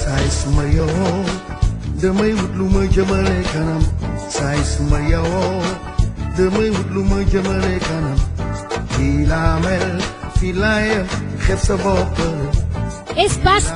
saay suma yoo damay wut lu ma jëmale kanam saay suma yoo damay wut lu ma jëmale kanam fii laa mel fii laa yem xeeb sa bopp. Espace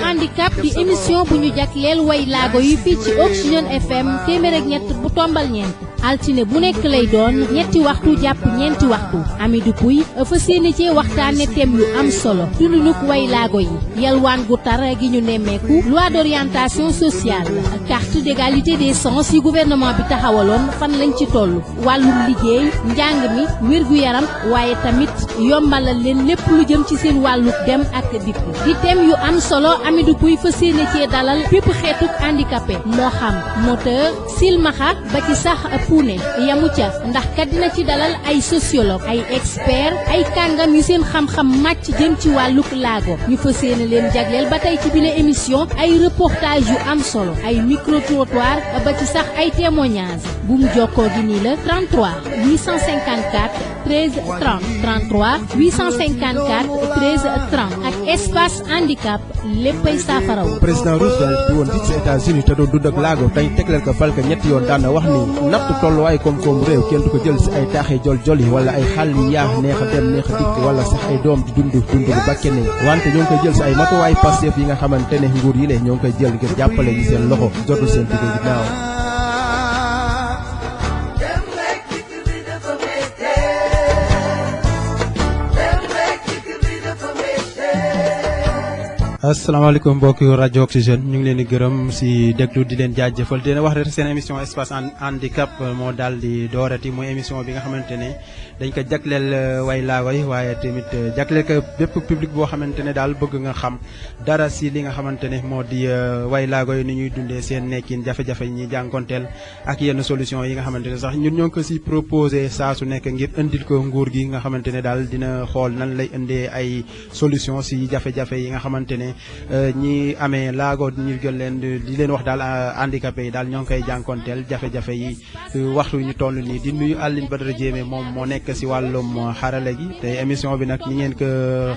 handicap di émission bu ñu jagleel way laago yi fii ci Oxygène FM téeméer ak ñett bu tombal ñeent altine bu nekk lay doon ñetti waxtu jàpp ñeenti waxtu Amidou Pouy fa seeni ci waxtaane thème yu am solo dundunuk way laago yi yalwaan gu tar gi ñu nemmeeku loi d'orientation sociale carte d'égalité des chances yi gouvernement bi taxawaloon fan lañ ci toll wàllum liggéey njàng mi wér-gu-yaram waaye tamit yombalal leen lépp lu jëm ci seen wàllu dem ak dikk di thème yu am solo Amidou Pouy fa seeni ci dalal bépp xeetuk handicapé moo xam moteur silmaxa ba ci sax puune yamu ca ndax kat dina ci dalal ay sociologue ay expert ay kàngam yu seen xam-xam màcc jëm ci wàlluk laago ñu fa seeni leen jagleel ba tey ci bile émission ay reportage yu am solo ay micro trottoir ba ci sax ay témoignage bu mu jokkoo gi nii la 33 854 13 30 33 854 13 30 ak espace handicap léppay saafaraw. président Roosevelt di woon ci États-Unis te doon dund ak laago tey tegleel ko fal ko ñetti yoon daan na wax ni natt tolluwaay koom-koom réew kenn du ko jël si ay taaxee jol-jol yi wala ay xàll yi yaax neex a dem neex a dikk wala sax ay doom di dund bu bakkene wante ñoo ngi koy jël si ay matuwaay Pastef yi nga xamante ne nguur yi le ñoo ngi koy jël ngir jàppale yi seen loxo jotul seen digg ginnaaw. asalaamaaleykum mbokki rajo Oxygène ñu ngi leen di gërëm si déglu di leen jaajëfal di leen wax rek seen émission espace handicap moo daal di doorati mooy émission bi nga xamante ne dañ ko jagleel way laago yi waaye tamit jagleel ko bépp public boo xamante ne daal bëgg nga xam dara si li nga xamante ne moo di way laago yi ni ñuy dundee seen nekkin jafe-jafe yi ñuy jànkonteel ak yenn solution yi nga xamante ne sax ñun ñoo ngi ko si proposé saa su nekk ngir indil ko nguur gi nga xamante ne daal dina xool nan lay indee ay solution si jafe-jafe yi nga xamante ne ñi amee laago ñu gën leen di leen wax daal handicapé yi daal ñoo ngi koy jànkonteel jafe-jafe yi waxtu ñu toll nii di nuyu Aline Badara Diémé moom moo nekk si wàllum xarale gi te émission bi nag ñi ngeen ko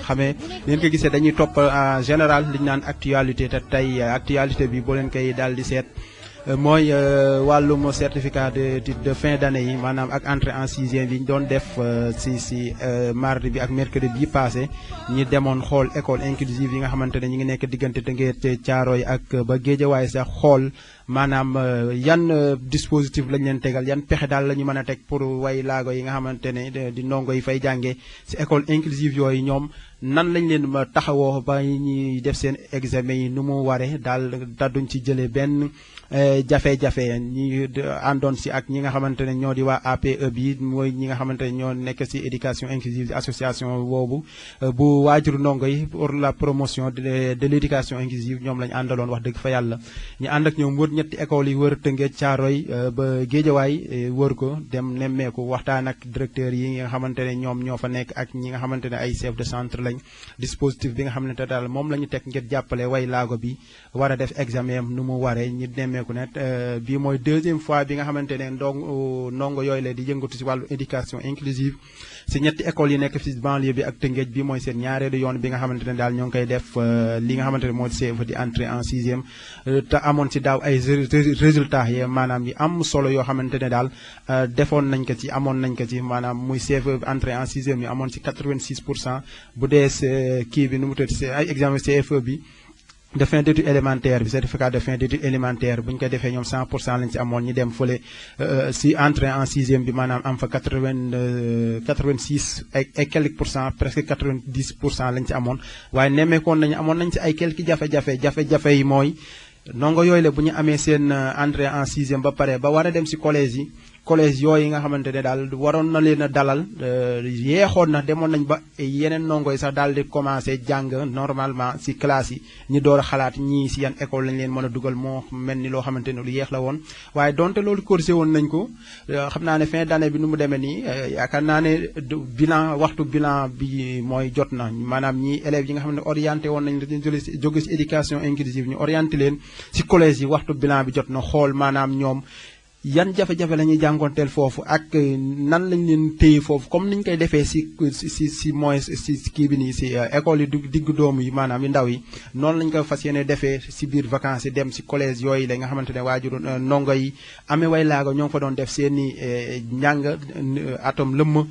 xamee ngeen ko gisee dañuy topp en général li ñu naan actualité te tey actualité bi boo leen koy daal di seet mooy wàllum certificat de fin d'année yi maanaam ak entrée en sixième bi ñu doon def si mardi bi ak mercredi bi passé ñi demoon xool école inclusive yi nga xamante ne ñi ngi nekk diggante Tëngéej Caaroy ak ba Géejawaay sax xool maanaam yan dispositif lañ leen tegal yan pexe daal la ñu mën a teg pour way laago yi nga xamante ne di ndongo yi fay jàngee si école inclusive yooyu ñoom nan lañ leen taxawoo ba ñuy def seen examen yi nu mu waree daal duñ ci jëlee benn jafe-jafe ñi àndoon si ak ñi nga xamante ne ñoo di waa APE bi mooy ñi nga xamante ne ñoo nekk si éducation inclusive di association boobu bu waajur ndongo yi pour la promotion de l'éducation inclusive ñoom lañ àndaloon wax dëgg fa yàlla ñu ànd ak ñoom wër ñetti école yi wër Tëngéej Caaroy ba Géejawaay wër ko dem nemmeeku waxtaan ak directeur yi nga xamante ne ñoom ñoo fa nekk ak ñi nga xamante ne ay chef de centre lañ dispositif bi nga xamante ne daal moom la ñu teg ngir jàppale way laago bi war a def examen nu mu waree ñi nemmeeku ne bii mooy deuxième fois bi nga xamante ne ndongo yooyu la di yëngatu si wàllu éducation inclusive si ñetti école yi nekk si banlieue bi ak Tëngéej bi mooy seen ñaareelu yoon bi nga xamante ne daal ñoo ngi koy def li nga xamante ne moo CFEE di entrée en sixième te amoon ci daaw ay résultats yi maanaam yi am solo yoo xamante ne daal defoon nañ ko ci amoon nañ ko ci maanaam muy CFEE entrée en sixième yi amoon ci 86% bu dee kii bi nu mu tudd ay examen CFEE bi de fin d'études élémentaires bi certificat de fin d'études élémentaires bu ñu ko defee ñoom 100% lañ ci amoon ñu dem fële si entrée en sixième bi maanaam am fa 86 et quelques pourcent presque 90% lañ ci amoon waaye nemmeekoon nañu amoon nañ ci ay quelques jafe-jafe yi mooy ndongo yooyu la bu ñu amee seen entrée en sixième ba pare ba war a dem si collège yooyu nga xamante ne daal waroon na leen a dalal yeexoon na demoon nañ ba yeneen ndongo yi sax daal di commencé jàng normalement si classe yi ñu door a xalaat ñii si yan école lañ leen mën a dugal moo mel ni loo xamante ne lu yeex la woon waaye donte loolu corrigé woon nañ ko xam naa ne fin d'année bi nu mu demee nii yaakaar naa ne waxtu bilan bi mooy jot na maanaam ñi élèves yi nga xam ne orienté woon nañ jóge si éducation inclusive ñu orienté leen si collège yi waxtu bilan bi jot na xool maanaam ñoom yan jafe-jafe la ñuy jànkoonteel foofu ak nan lañ leen téye foofu comme niñ koy defee si mooy si kii bi nii si école yi diggu doomu yi maanaam yu ndaw yi noonu lañ ko fas yéene defee si biir vacances yi dem si collège yooyu la nga xamante ne waajur ndongo yi amee way laago ñoo ngi fa doon def seeni njàng atom lëmm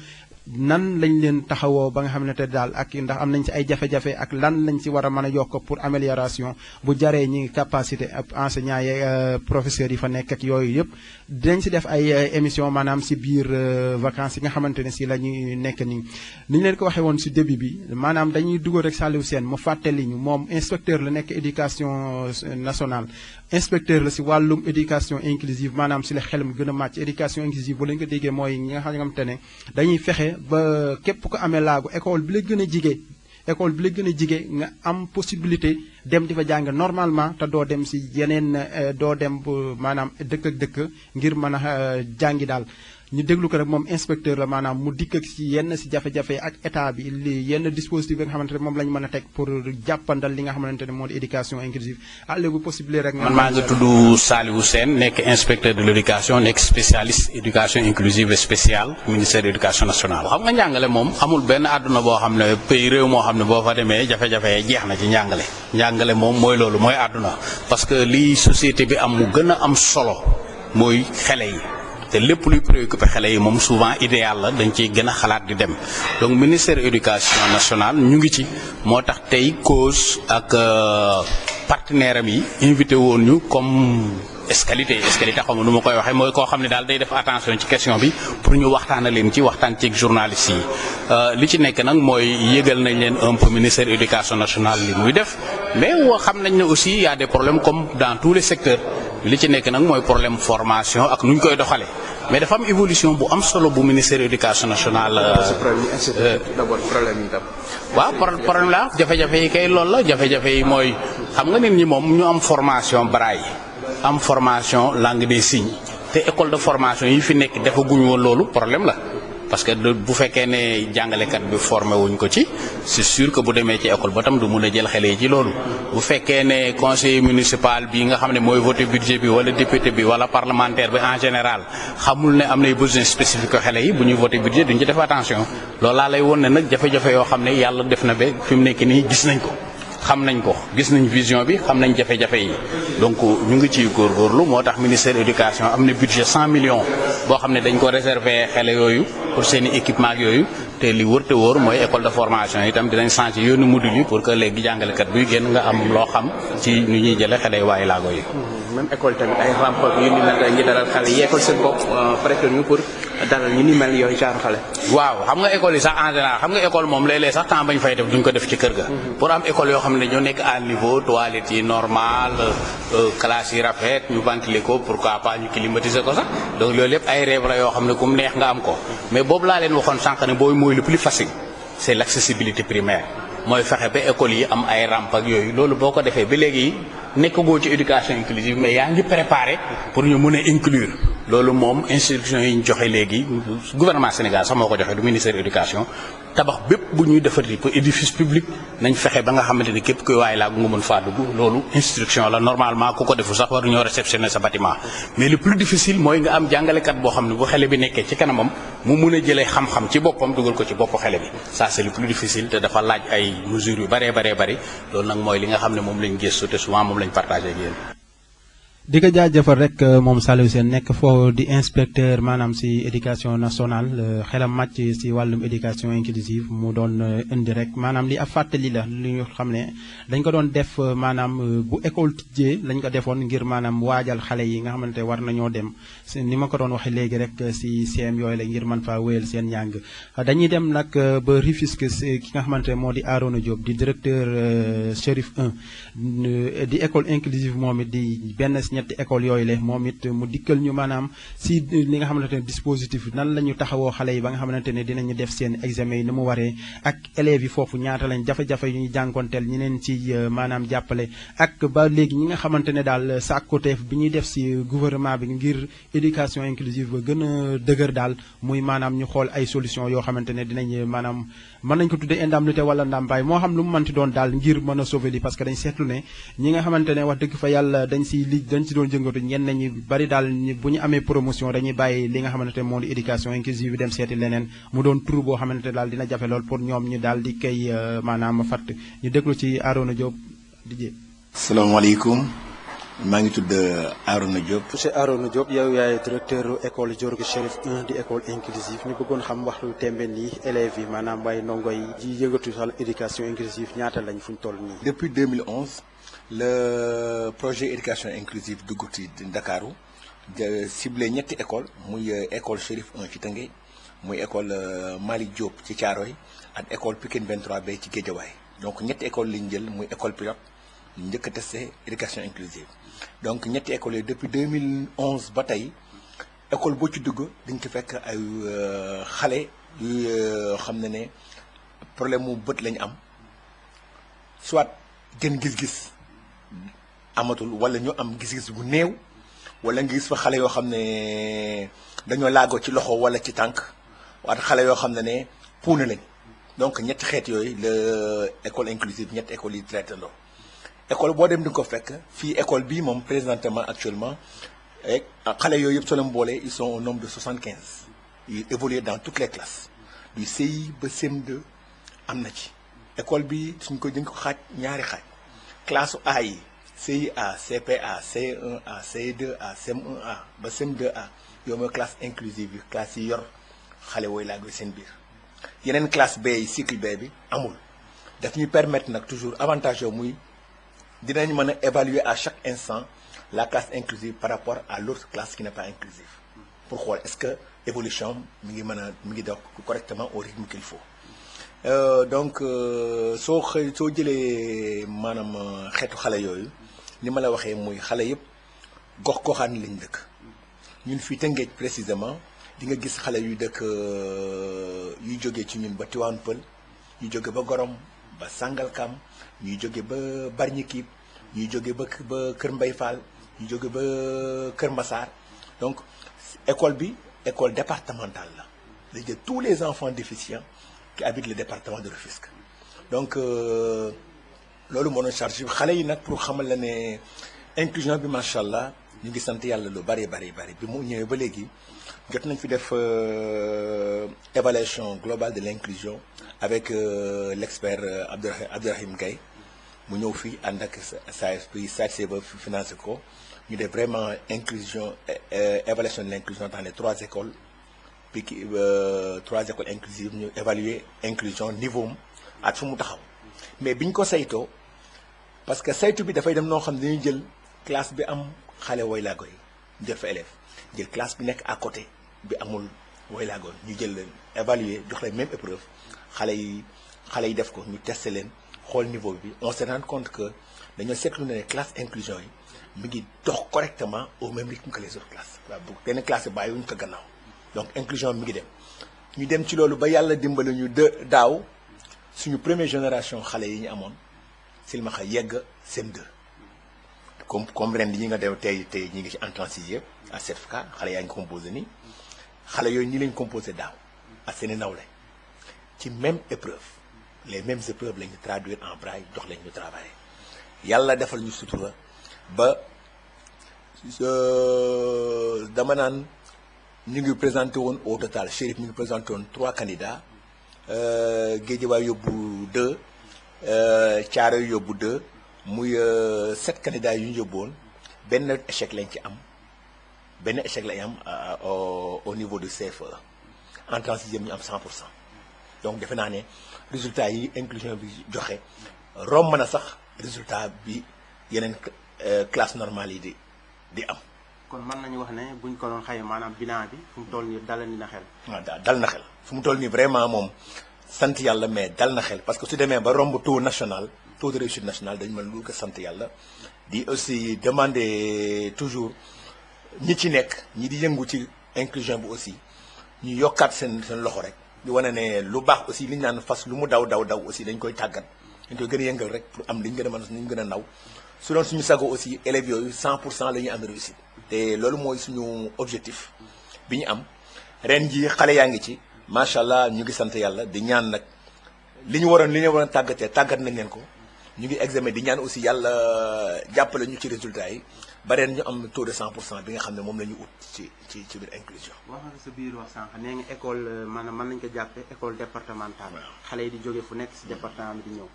nan lañ leen taxawoo ba nga xamante daal ak ndax am nañ ci ay jafe-jafe ak lan lañ ci war a mën a yokk pour amélioration bu jaree ñi capacité enseignants yi professeurs yi fa nekk ak yooyu yëpp dinañ si def ay émission maanaam si biir vacances yi nga xamante ne si la ñuy nekk nii ni ñu leen ko waxee woon si début bi maanaam dañuy dugal rek Saliou Sène mu fàttali ñu moom inspecteur la nekk éducation nationale inspecteur la si wàllum éducation inclusive maanaam si la xel mu gën a màcc éducation inclusive bu lañ ko déggee mooy ñi nga xamante ne dañuy fexe ba képp ko amee laago école bi la gën a jige école bi la gën a jige nga am possibilité dem di fa jàng normalement te doo dem si yeneen doo dem maanaam dëkk ak dëkk ngir mën a jàngi daal ñu déglu ko rek moom inspecteur la maanaam mu dikk ak si yenn si jafe-jafe ak état bi li yenn dispositif bi nga xamante ne moom la ñu mën a teg pour jàppandal li nga xamante ne moo di éducation inclusive léegi possible rek. man maa ngi tudd Saliou Sène nekk inspecteur de l' éducation nekk spécialiste éducation inclusive et spéciale ministère de l' éducation nationale. xam nga njàngale moom amul benn àdduna boo xam ne pays réew moo xam ne boo fa demee jafe-jafe jeex na ci njàngale. njàngale moom mooy loolu mooy àdduna parce que li société bi am mu gën a am solo mooy xale yi. te lépp luy préoccupé xale yi moom souvent idéal la dañ ciy gën a xalaat di dem donc ministère éducation nationale ñu ngi ci moo tax tey cause ak partenaire am yi invité woon ñu comme escalité xam nga nu ma koy waxee mooy koo xam ne daal day def attention ci question bi pour ñu waxtaana leen ci waxtaan ci journalistes yi li ci nekk nag mooy yëgal nañ leen un peu ministère éducation nationale li muy def mais xam nañ ne aussi y a des problèmes comme dans tous les secteurs li ci nekk nag mooy problème formation ak nu ñu koy doxalee mais dafa am évolution bu am solo bu ministère éducation nationale. d'abord problème yi tam. waaw problème la jafe-jafe yi kay loolu la jafe-jafe yi mooy xam nga nit ñi moom ñu am formation braille am formation langue des signes te école de formation yi fi nekk defaguñu woon loolu problème la. parce que bu fekkee ne jàngalekat bi formé wuñ ko ci c'est sûr que bu demee ci école ba tam du mun a jël xale yi ci loolu bu fekkee ne conseiller municipal bi nga xam ne mooy voté budget bi wala député bi wala parlementaire bi en général xamul ne am nay besoin spécifique xale yi bu ñuy voté budget duñ ci def attention loolu laa lay won ne nag jafe-jafe yoo xam ne yàlla def na ba fi mu nekk nii gis nañ ko xam nañ ko gis nañ vision bi xam nañ jafe-jafe yi donc ñu ngi ciy góorgóorlu moo tax ministère éducation am na budget 100 millions boo xam ne dañ ko réserver xale yooyu pour seen i équipement ak yooyu te li wër te wóor mooy école de formation itam dinañ changer yoonu module yi pour que léegi jàngalekat buy génn nga am loo xam ci nu ñuy jëlee xale yi waaye laago yi. même école tamit ay rampe yu ni mel ngi dalal xale yi école seen bopp prêté ñu pour dalal ñu ni mel yooyu genre xale. waaw xam nga école yi sax en général xam nga école moom léeg-léeg sax temps bañ fay def duñ ko def ci kër ga. pour am école yoo xam ne ñoo nekk à niveau toilettes yi normal classe yi rafet ñu ventiler ko pourquoi pas ñu climatiser ko sax donc loolu lépp ay rêve la yoo xam ne kum neex nga am ko mais boobu laa leen waxoon sànq ne boobu mooy le plus facile c'est l'accessibilité primaire mooy fexe ba école yi am ay rampe ak yooyu loolu boo ko defee ba léegi nekkagoo ci éducation inclusive mais yaa ngi préparé pour ñu mën a inclure loolu moom instruction yi ñu joxe léegi gouvernement Sénégal sax moo ko joxe du ministère éducation tabax bépp bu ñuy defati pour édifice public nañ fexe ba nga xamante ni képp kuy waaye laa nga mën faa dugg loolu instruction la normalement ku ko defu sax waru ñoo réceptionner sa bâtiment mais le plus difficile mooy nga am jàngalekat boo xam ne bu xale bi nekkee ci kanamam mu mun a jëlee xam-xam ci boppam dugal ko ci bopp xale bi ça c'est le plus difficile te dafa laaj ay mesures yu bëree bëri loolu nag mooy li nga xam ne moom lañ gëstu te souvent moom lañ partagé ak yéen. di ko jaajëfal rek moom Saliou Sène nekk foofu di inspecteur maanaam si éducation nationale xelam màcc si wàllum éducation inclusive mu doon indi rek maanaam li ab fàttali la li ñu xam ne dañ ko doon def maanaam bu école tijjee lañ ko defoon ngir maanaam waajal xale yi nga xamante war nañoo dem ni ma ko doon waxee léegi rek si CM yooyu la ngir mën faa wéyal seen njàng dañuy dem nag ba Rufisque ki nga xamante moo di Arona Diop di directeur Chérif 1 di école inclusive moom it di benn ñetti école yooyu le moom it mu dikkal ñu maanaam si li nga xamante ne dispositif nan la ñu taxawoo xale yi ba nga xamante ne dinañu def seen examen yi ni mu waree ak élèves yi foofu ñaata lañ jafe-jafe yu ñu jànkonteel ñi leen ci maanaam jàppale ak ba léegi ñi nga xamante ne daal sàkkuteef bi ñuy def si gouvernement bi ngir éducation inclusive ba gën a dëgër daal muy maanaam ñu xool ay solution yoo xamante ne dinañ maanaam mën nañ ko tuddee indemnité wala ndàmpaay moo xam lu mu mënti doon daal ngir mën a sauver li parce que dañ seetlu ne ñi nga xamante ne wax dëgg fa yàlla dañ dañ ci doon jëngatu ñenn ñi bari daal bu ñu amee promotion dañuy bàyyi li nga xamante ne moo di éducation inclusive bi dem seeti leneen mu doon tur boo xamante daal dina jafe lool pour ñoom ñu daal di koy maanaam fatt ñu déglu ci Arona Diop di salaamaaleykum maa ngi tudd Arona Diop. monsieur Arona Diop yow yaay directeur école Diorgui Chérif 1 di école inclusive ñu bëggoon xam waxtu tembe nii élèves yi maanaam waaye ndongo yi ji yëngatu wàllu éducation inclusive ñaata lañ fu ñu toll nii. depuis 2011 le projet éducation inclusive dugg ci Ndakaaru ciblé ñetti école muy école Chérif 1 ci Tëngéej muy école Malick Diop ci Thiaroye ak école Pikine 23B ci Guédiawaye donc ñetti école lañ jël muy école pilote njëkk a testé éducation inclusive donc ñetti écoles yi depuis 2011 ba tey école boo ci dugg dañ ci fekk ay xale yu xam ne problème mu bët lañ am soit gën gis-gis amatul wala ñu am gis-gis bu néew wala nga gis fa xale yoo xam ne dañoo laagoo ci loxo wala ci tànk waat xale yoo xam ne puuna lañ donc ñetti xeet yooyu la école inclusive ñetti écoles yi traité ndoo école boo dem di nga ko fekk fii école bii moom présentement actuellement xale yooyu yëpp soo leen boolee ils sont au nombre de 75 yu évolué dans toutes les classes du CI ba CM2 am na ci école bi suñ ko dañ ko xaaj ñaari xaaj classe A yi CIA CPA CE1A CE2A CM1A ba CM2A yow mooy classe inclusive yi classe yi yor xale wooyu laa goy seen biir yeneen classe B yi cycle B bi amul daf ñuy permettre nag toujours avantage yow muy dinañ mën a évaluer à chaque instant la classe inclusive par rapport à l'autre classe qui n'est pas inclusive pour xool est-ce que évolution mi ngi dox correctement au rythme qu'il faut donc soo jëlee maanaam xeetu xale yooyu ni ma la waxee muy xale yëpp gox-goxaan lañ dëkk ñun fii Tëngéej précisément di nga gis xale yu dëkk yuy jógee ci ñun ba Tivaouane Peulh yu jóge ba Gorom ba Sangalkam ñuy jóge ba Bargny-Kiib ñuy jóge ba Kër Mbay Fall ñuy jóge ba Kër Massar donc école bi école départementale la day jël tous les enfants déficients qui habitent le département de Rufisque donc loolu moo doon charge xale yi nag pour xamal la ne inclusion bi macha allah ñu ngi sant yàlla lu bari bi mu ñëwee ba léegi jot nañ fi def évaluation globale de l'inclusion avec l'expert Abdourahim Gaye mu ñëw fii ànd ak SAED ba financé ko ñu def vraiment inclusion évaluation de l'inclusion dans les 3 écoles puis 3 écoles inclusives ñu évaluer inclusion niveau am ak fu mu taxaw mais biñ ko saytoo parce que saytu bi dafay dem noo xam ne dañuy jël classe bi am xale woylaago yi ñu jël fa élève jël classe bi nekk à côté bi amul woylaago ñu jël leen évaluer jox leen même épreuve xale yi def ko ñu testé leen xool niveau bi on se rend compte que dañoo seetlu ne classe inclusion yi mi ngi dox correctement au même rythme que les autres classes waaw bu benn classe yi bàyyiwuñu ko gannaaw donc inclusion mi ngi dem ñu dem ci loolu ba yàlla dimbali ñu daaw suñu première génération xale yi ñu amoon silmaxa yegg CM2 comme ren ñi nga dem tey ñi ngi ci entrée en sixième à certificat xale yaa ngi composé nii xale yooyu ñi lañ composé daaw ak seeni nawle ci même épreuve les mêmes épreuves la ñu traduire en braille jox leen ñu travailler yàlla defal ñu sutura ba dama naan ñu ngi présenté woon au total Chérif mi ngi présenté woon 3 candidats Guédiawaye yóbbu 2 Thiaroye yóbbu 2 muy 7 candidats yu ñu yóbbuwoon benn échec lañ ci am au niveau du CFE entrée en sixième ñu am 100%. donc defe naa ne résultat yi inclusion bi joxe romb na sax résultat bi yeneen classe normale yi di am. kon mën nañu wax ne buñ ko doon xayma maanaam bilan bi fu mu toll nii dal na xel. waaw dal na xel fu mu toll nii vraiment moom sant yàlla mais dal na xel parce que su demee ba romb taux national taux de réussite national dañu mën lu ko sant yàlla di aussi demander toujours ñi ci nekk ñi di yëngu ci inclusion bi aussi ñu yokkaat seen loxo rek. di wane ne lu baax aussi li ñu naan fas lu mu daw aussi dañ koy tàggat dañ koy gën a yëngal rek pour am li ñu gën a mën li ñu gën a naw su doon suñu sago aussi élèves yooyu 100% la ñuy am réussite te loolu mooy suñu objectif bi ñu am ren ji xale yaa ngi ci macha allah ñu ngi sant yàlla di ñaan nag li ñu waroon tàggatee tàggat nañ leen ko ñu ngi examen di ñaan aussi yàlla jàppale ñu ci résultats yi ba ren ñu am taux de 100% bi nga xam ne moom la ñu ut ci biir inclusion. wax nga sa biir wax sànq nee nga école maanaam mën nañu ko jàppee école départementale. xale yi di jóge fu nekk si département bi di ñëw.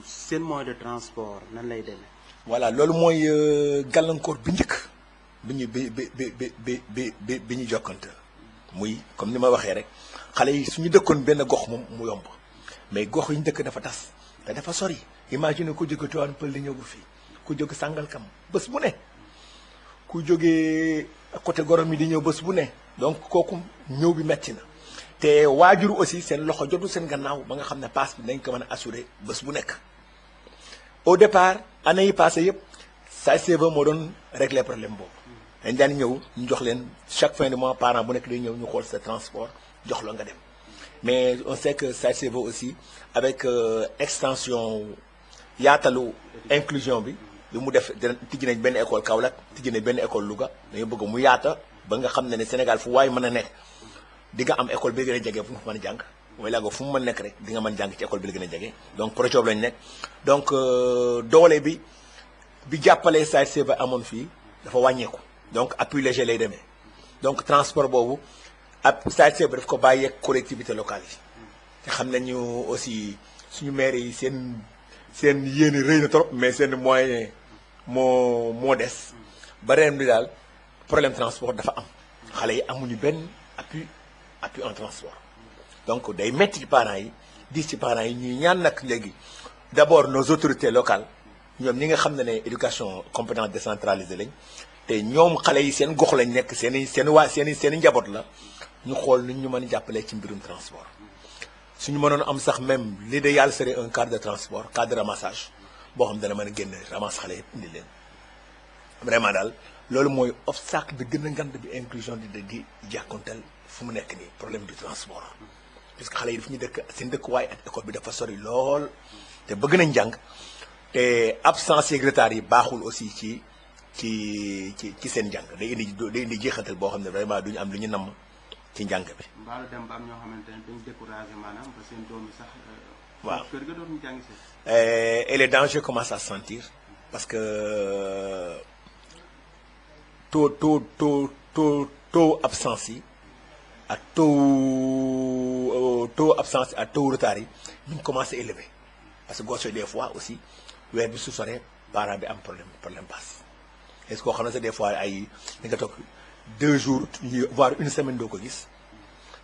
seen moyen de transport nan lay demee. voilà loolu mooy gàllankoor bi njëkk bi ñu jokkante muy comme ni ma waxee rek xale yi suñu dëkkoon benn gox moom mu yomb mais gox yi ñu dëkk dafa tas te dafa sori. imagine ku jóge Tivaouane Peulh di ñëw bu fii ku jóge Sangalkam bés bu ne ku jóge côté Gorom yi di ñëw bés bu ne donc kooku ñëw bi metti na te waajur aussi seen loxo jotu seen gannaaw ba nga xam ne passe bi dañ ko mën a assurer bés bu nekk. au départ année yi passé yëpp SAED-CV moo doon régler problème boobu dañ daan ñëw ñu jox leen chaque fin de mois parent bu nekk day ñëw ñu xool sa transport jox la nga dem mais on sait que SAED-CV aussi avec extension yaatalu inclusion bi mu def tijji nañ benn école Kaolack tijji nañ benn école Louga dañu bëgg mu yaata ba nga xam ne Sénégal fu waay mën a nekk di nga am école bi gën a jege fu mu mën a jàng mooy laa fu mu mën nekk rek di nga mën jàng ci école bi la gën a jege donc projet boobu lañ nekk donc doole bi jàppalee SAED-CV amoon fii dafa wàññeeku donc appui léger lay demee donc transport boobu ab SAED-CV daf ko bàyyeeg collectivité locale yi te xam nañu aussi suñu maire yi seen yéene rëy na trop mais seen moyen moo des ba ren bi daal problème transport dafa am xale yi amuñu benn appui en transport donc day metti ci parents yi di ci parents yi ñuy ñaan nag léegi d'abord nos autorités locales ñoom ñi nga xam ne éducation compétence décentralisée lañ te ñoom xale yi seen gox lañ nekk seen i njaboot la ñu xool nu ñu mën a jàppalee ci mbirum transport suñu mënoon am sax même l'idéal serait un cadre de transport cadre de ramassage boo xam dana mën a génn ramasse xale yëpp indi leen vraiment daal loolu mooy obstacle bi gën a ngand bi inclusion di jàkkonteel fu mu nekk nii problème du transport parce que xale yi daf ñu dëkk seen dëkkuwaay ak école bi dafa sori lool te bëgg nañ jàng te absence yeeg retard yi baaxul aussi ci seen jàng day indi jeexantal boo xam ne vraiment duñu am lu ñu namm ci njàng bi. mbaalu dem ba am ñoo xamante ne dañu découragé maanaam ba seen doom yi sax. waaw kër ga doon jàng si. et les dangers commencent à se sentir parce que taux absence yi ak taux absence ak taux retard yi ñu ngi commencé élevé parce que gos des fois aussi weer bi su soree parent bi am problème passe est-ce que koo xam ne sax des fois ay di nga toog 2 jours voire une semaine doo ko gis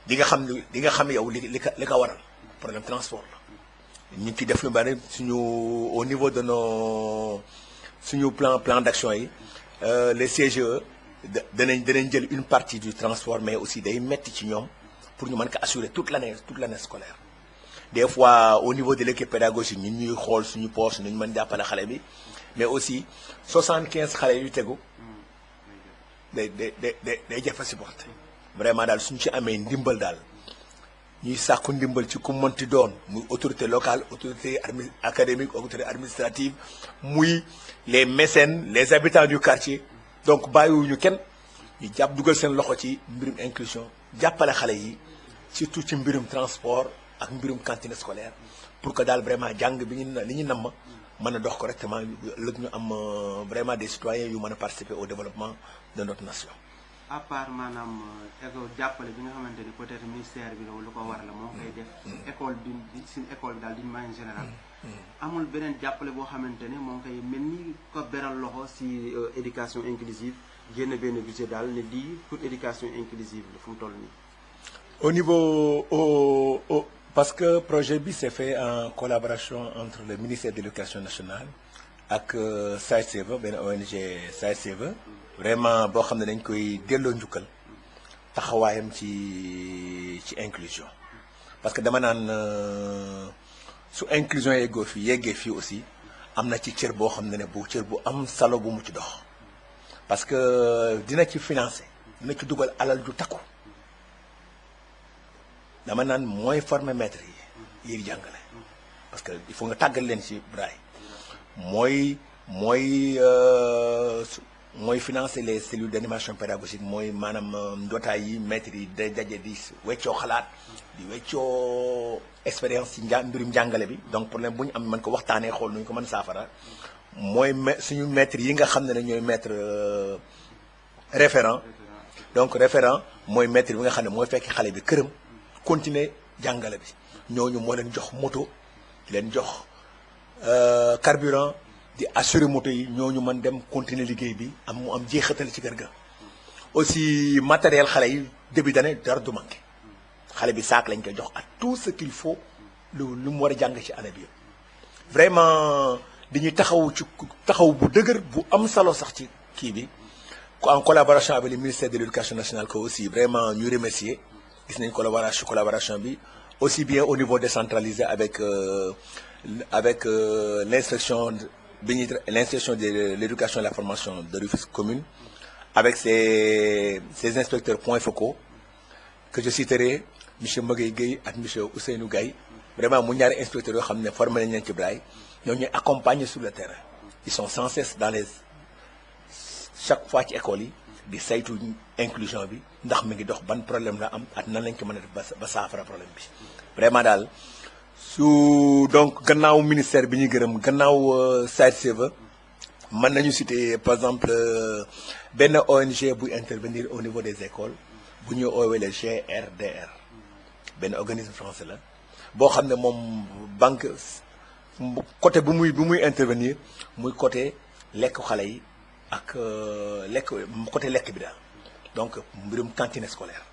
di nga xam yow li ko waral problème transport la ñu ngi ciy def lu bari suñu au niveau de suñu plan d'action yi les CGE danañ jël une partie du transport mais aussi day metti ci ñoom pour ñu mën ko assurer toute l'année scolaire des fois au niveau de l'équipe pédagogique ñun ñuy xool suñu poche nu ñu mën jàppale xale bi mais aussi 75 xale yu tegu day jafe supporter vraiment daal suñu ci amee ndimbal daal ñuy sàkku ndimbal ci ku mënti doon muy autorité locale autorité académique autorité administrative muy les mécènes les habitants du quartier donc bàyyiwuñu kenn ñu dugal seen loxo ci mbirum inclusion jàppale xale yi surtout ci mbirum transport ak mbirum cantine scolaire pour que daal vraiment jàng bi li ñu namm mën a dox correctement lëg ñu am vraiment des citoyens yu mën a participer au développement de notre nation. à part maanaam jàppale bi nga xamante ni peut-être ministère bi lu ko war la moo koy def école bi suñu école bi daal d'une manière générale amul beneen jàppale boo xamante ne moo koy mel ni ko beral loxo si éducation inclusive génn benn budget daal ne lii pour éducation inclusive la fu mu toll nii. au niveau parce que projet bi c'est fait en collaboration entre le ministère de l'éducation nationale ak SAED-CV benn ONG SAED-CV vraiment boo xam ne dañ koy delloo njukkal taxawaayam ci inclusion parce que dama naan su inclusion yeggee fii aussi am na ci cër boo xam ne cër bu am solo bu mu ci dox parce que dina ci financer dina ci dugal alal ju takku dama naan mooy former maître yi jàngale parce que il faut nga tàggal leen ci braille mooy mooy financer les cellules d'animation pédagogique mooy maanaam ndootaay yi maîtres yi day daje di weccoo xalaat di weccoo expérience ci mbirum njàngale bi donc problème bu ñu am mën ko waxtaanee xool nu ñu ko mën saafara mooy suñu maîtres yi nga xam ne ñooy maître référent donc référent mooy maître bi nga xam ne mooy fekk xale bi këram continuer jàngale bi ñooñu moo leen jox moto leen jox carburant di assurer moto yi ñooñu mën dem continuer liggéey bi mu am jeexatal ci kër ga aussi matériel xale yi début d'année dara du manqué xale bi saak lañ koy jox ak tout ce qu'il faut lu mu war a jàng ci année bi yëpp vraiment dañuy taxaw bu dëgër bu am solo sax ci kii bi en collaboration avec le ministère de l'éducation nationale que aussi vraiment ñu remercier gis nañ collaboration bi aussi bien au niveau décentralisé avec l'inspection de l'éducation et la formation de Rufisque commune avec ses inspecteurs points focaux que je citerai monsieur Magueye Gueye ak monsieur Ousseynou Gaye vraiment mu ñaari inspecteurs yoo xam ne formé nañ leen ci Braille ñoo ñuy accompagner sur le terrain ils sont sans cesse dans chaque fois ci école yi di saytu inclusion bi ndax mi ngi dox ban problème la am ak nan lañ ko mën a def ba saafara problème bi vraiment daal donc gannaaw ministère bi ñuy gërëm gannaaw SAED-CV mën nañu citer par exemple benn ONG buy intervenir au niveau des écoles bu ñuy oowee le GRDR benn organisme français la boo xam ne moom banque côté bu muy intervenir muy côté lekk xale yi ak côté lekk bi daal donc mbirum cantine scolaire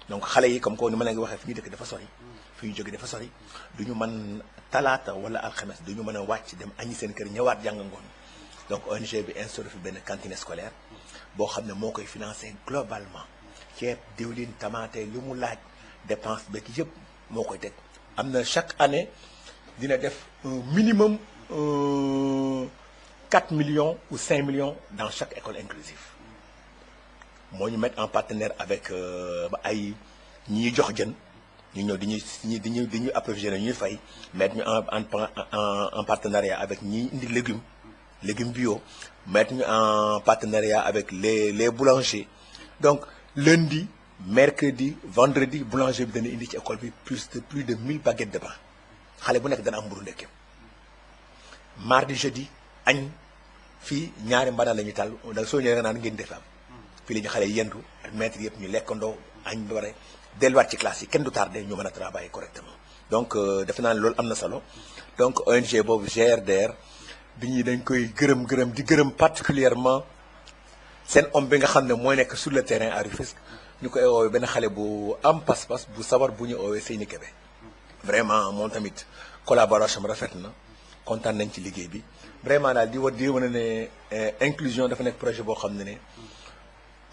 donc xale yi comme ko ni ma leen waxee fi ñu dëkk dafa sori fi ñu jóge dafa sori du ñu mën talaata wala alxames du ñu mën a wàcc dem añi seen kër ñëwaat jàng ngoon donc ONG bi instauré fi benn cantine scolaire boo xam ne moo koy financé globalement ceeb diwlin tamaate lu mu laaj dépense beeg yëpp moo koy teg am na chaque année dina def un minimum 4 millions ou 5 millions dans chaque école inclusive moo ñu mettre en partenaire avec ay ñi jox jën ñu ñëw di ñuy approvisionner ñuy fay mettre ñu en partenariat avec ñi indi légumes bio mettre ñu en partenariat avec les boulangers donc lundi mercredi vendredi boulanger bi dana indi ci école bi plus de 1000 baguettes de pain xale bu nekk dana am mburu ndekkeem mardi jeudi añ fii ñaari mbanaan la ñuy tàll da soo ñëwee nga naan ngeen def am fii la ñu xale yendu ak maître yëpp ñu lekkandoo añ ba pare delluwaat ci classe yi kenn du tardé ñu mën a travailler correctement donc defe naa ne loolu am na solo donc ONG boobu GRDR bi ñuy dañ koy gërëm di gërëm particulièrement seen homme bi nga xam ne mooy nekk sur le terrain à Rufisque ñu koy oowee benn xale bu am pas-pas bu sawar bu ñu oowee Seyni Kébé vraiment moom tamit collaboration bi rafet na kontaan nañ ci liggéey bi vraiment daal di wane ne inclusion dafa nekk projet boo xam ne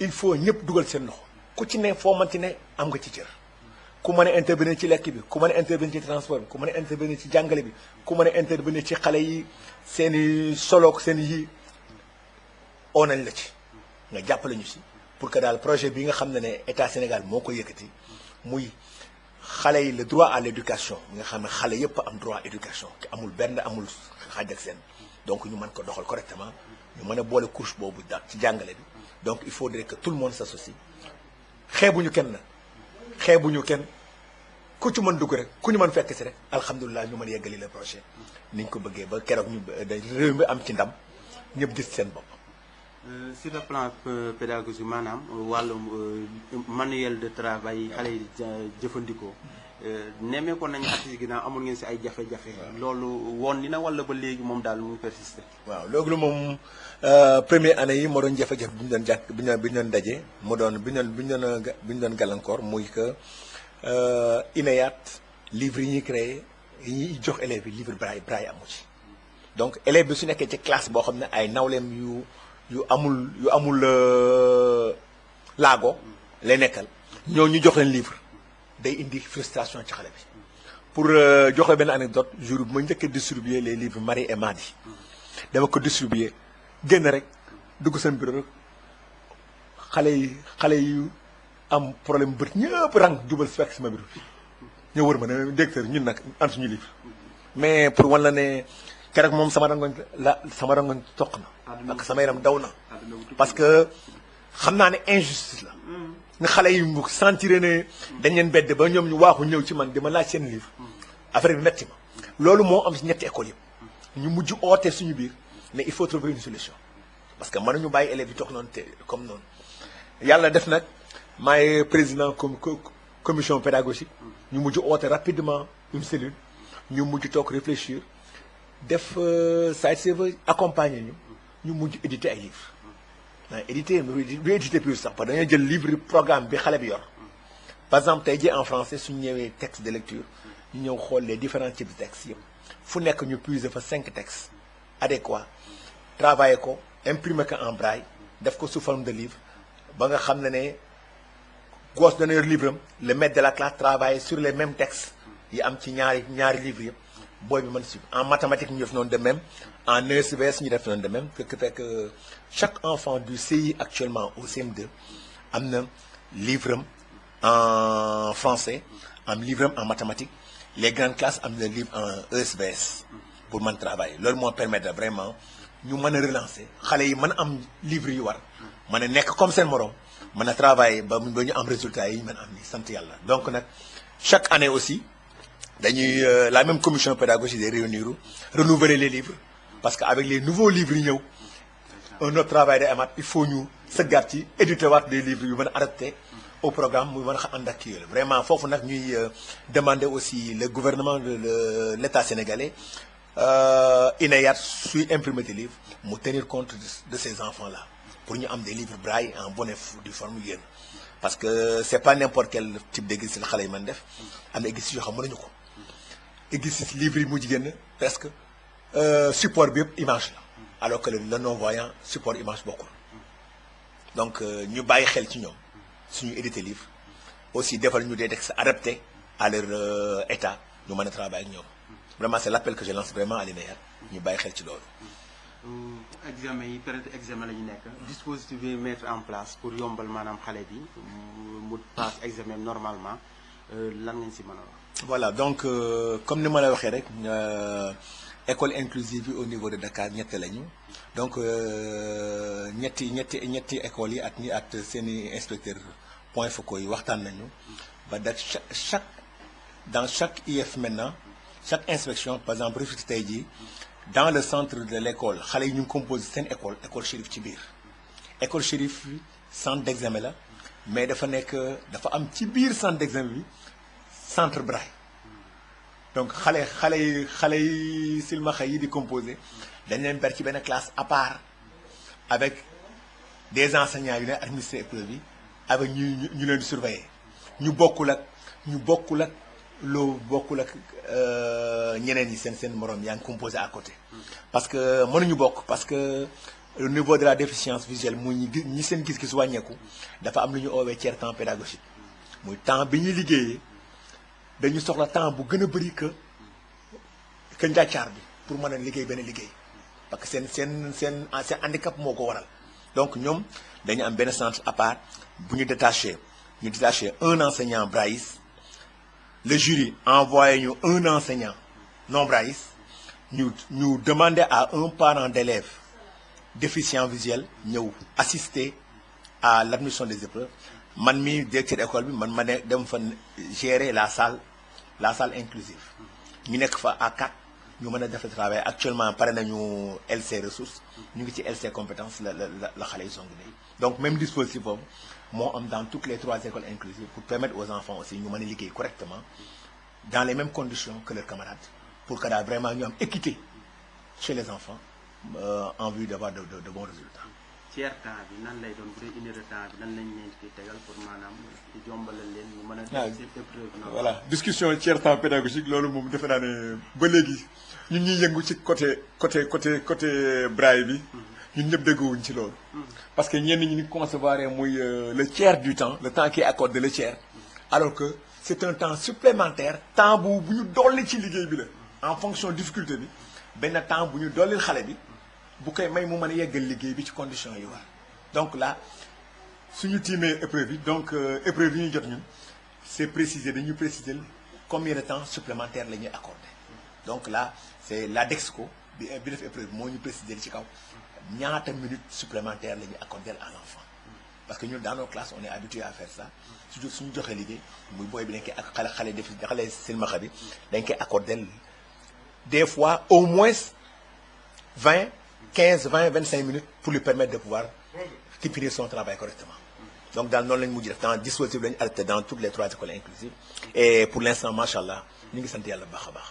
il faut ñëpp dugal seen loxo ku ci ne foo manti ne am nga ci cër ku mën a intervenir ci lekk bi ku mën a intervenir ci transport bi ku mën a intervenir ci jàngale bi ku mën a intervenir ci xale yi seen i soloog seen yi oo nañ la ci nga jàppale ñu si pour que daal projet bi nga xam ne état Sénégal moo ko yëkkati muy xale yi le droit à l'éducation nga xam ne xale yëpp am droit à éducation te amul benn amul xaaj ak seen donc ñu mën ko doxal correctement ñu mën a boole couche boobu daal ci jàngale bi donc il faudrait que tout le monde s'associe xeebuñu kenn ku ci mën dugg rek ku ñu mën fekk si rek alhamdulilah ñu mën yeggali le projet niñ ko bëggee ba keroog ñu réew mi am ci ndam ñëpp gis seen bopp. sur le plan pédagogique maanaam wàllum manuel de travail xale yi jëfandikoo nemmee ko nañu at yi ginnaaw amul ngeen si ay jafe-jafe loolu woon ni na wala ba léegi moom daal mu persister. waaw loolu moom première année yi moo doon jafe-jafe bi ñu doon jàkk bi ñu doon daje mu doon bi ñu doon gàllankoor muy que INEAT livre yi ñuy créé yi ñuy jox élèves yi livre braille amu ci donc élève bi su nekkee ci classe boo xam ne ay nawleem yu amul laago lay nekkal ñoo ñu jox leen livre day indi frustration ci xale bi pour jox la benn anecdote jour bi ma njëkk a distribuer les livres Marie et Madi dama ko distribuer génn rek dugg seen bureau rek xale yi am problème bët ñëpp rang jubal si fekk sama bureau ñoo wër ma ne directeur ñun nag am suñu livre mais pour wan la ne keroog moom sama rangoñ toq na parce que sama yaram daw na parce que xam naa ne injustice la nga xale yi mu sentir ne dañ leen bedd ba ñoom ñu waaxu ñëw ci man di ma laaj seen livre affaire bi metti ma loolu moo am ci ñetti école yëpp ñu mujj oote suñu biir mais il faut trouver une solution parce que mënuñu bàyyi élèves yi toog noonu te comme noonu yàlla def nag maay président commission pédagogique ñu mujj oote rapidement une cellule ñu mujj toog réfléchir def site server accompagner ñu mujj éditer ay livres éditer du éditer plus sax parce que dañoo jël livre programme bi xale bi yor par exemple tey jii en français suñu ñëwee texte de lecture ñu ñëw xool les différents types de textes yëpp fu nekk ñu puiser fa 5 textes adéquats travailler ko imprimer ko en braille def ko sous forme de livre ba nga xam ne gosse dana yor livre am le maître de la classe travaille sur les mêmes textes yi am ci ñaari livres yëpp booy bi mën suivre en mathématiques ñu def noonu de même en ESVS ñu def noonu de même fait que chaque enfant du CI actuellement au CM2 am na livre am en français am livre am en mathématiques les grandes classes am na livre en ESVS pour mën travailler loolu moo permettre vraiment ñu mën a relancer xale yi mën a am livre yu war mën a nekk comme seen morom mën a travailler ba ñu am résultats yi ñu mën a am ni sant yàlla donc nag chaque année aussi dañuy la même commission pédagogique day réunir renouveler les livres parce que avec les nouveaux livres yi ñëw un autre travail day amaat il faut ñu sëggaat ci éditer waat des livres yu mën a adapté au programme muy mën a ànd ak kii vraiment foofu nag ñuy demander aussi le gouvernement de l'État sénégalais INEAT suy imprimer des livres mu tenir compte de ces enfants là pour ñu am des livres braille en bonne et due forme yéen parce que c'est pas n'importe quel type d'exercice la xale yi mën def am na exercice yoo xam mënuñu ko exercice livre yi mujj génn presque support bi yëpp image la alors que le non voyant support image bokkul donc ñu bàyyi xel ci ñoom suñu éditer livre aussi defal ñu des textes adaptés à leur état ñu mën a travailler ak ñoom vraiment c'est l'appel que je lance vraiment à l'INEAT ñu bàyyi xel ci loolu. examen yi période examen la ñu nekk dispositif bi mettre en place pour yombal maanaam xale bi mu passe examen normalement lan ngeen si mën a wax. voilà donc comme ni ma la waxee rek école inclusive yi au niveau de Dakar ñett lañu donc ñetti écoles yi at seeni inspecteur point focaux yi waxtaan nañu ba da dans chaque IF maintenant chaque inspection par exemple Rufisque tey jii dans le centre de l'école xale yi ñu ngi composé seen école Chérif ci biir école Chérif centre d'examen la mais dafa am ci biir centre d'examen bi centre braille donc xale yi silmaxa yi di composé dañ leen ber ci benn classe à part avec des enseignants yu ne administré épreuve yi avec ñu leen di surveiller ñu bokkul ak ñeneen yi seen morom yaa ngi composé à côté parce que mënuñu bokk parce que au niveau de la déficience visuelle muy ñi seen gis-gis wàññeeku dafa am lu ñu oowee tiers temps pédagogique muy temps bi ñuy liggéeyee dañu soxla temps bu gën a bëri que njàccaar bi pour mën a liggéey benn liggéey parce que seen handicap moo ko waral donc ñoom dañu am benn centre à part bu ñu détaché un enseignant brailliste le jury envoyé ñu un enseignant non brailliste ñu demander à un parent d'élève déficient visuel ñëw assister à l'admission des épreuves man mi directeur école bi man ma ne dem fa gérer la salle inclusive ñu nekk fa à 4 ñu mën a def le travail actuellement pare nañu LC ressources ñu ngi ci LC compétences la xale yi song nii donc même dispositif boobu moo am dans toutes les 3 écoles inclusives pour permettre aux enfants aussi ñu mën a liggéey correctement dans les mêmes conditions que leurs camarades pour que daal vraiment ñu am équité chez les enfants en vue d'avoir de bons résultats. tiers temps bi nan lay doon bu dee une heure de temps bi nan lañ leen di tegal pour maanaam jombalal leen ñu mën a def cette épreuve. voilà discussion tiers temps pédagogique loolu moom defe naa ne ba léegi ñun ñuy yëngu ci côté braille bi. ñun ñëpp déggoowuñ ci loolu. parce que ñenn ñi ñu concevoir muy le tiers du temps le temps qui est accordé le tiers alors que c'est un temps supplémentaire temps bu ñu dolli ci liggéey bi la en fonction difficulté bi benn temps bu ñu dollil xale bi bu koy may mu mën a yeggal liggéey bi ci conditions yi war donc là suñu tiimee épreuve yi donc épreuve yi ñu jot ñun c'est précisé dañuy préciser combien de temps supplémentaire la ñuy accordé donc là c'est la DEXCO bi def épreuve moo ñu préciser ci kaw ñaata minutes supplémentaires la ñuy accorder à l'enfant parce que ñun dans nos classes on est habitué à faire ça toujours suñu joxee liggéey muy booy bi dañ koy ak xale def xale silmaxa bi dañ koy accorder des fois au moins 20 15 20 25 minutes pour lui permettre de pouvoir finir son travail correctement. Donc dans noonu lañu mujj def dans dispositif lañu arrêté dans toutes les 3 écoles inclusives et pour l'instant machallah ñu ngi sant yàlla baax a baax.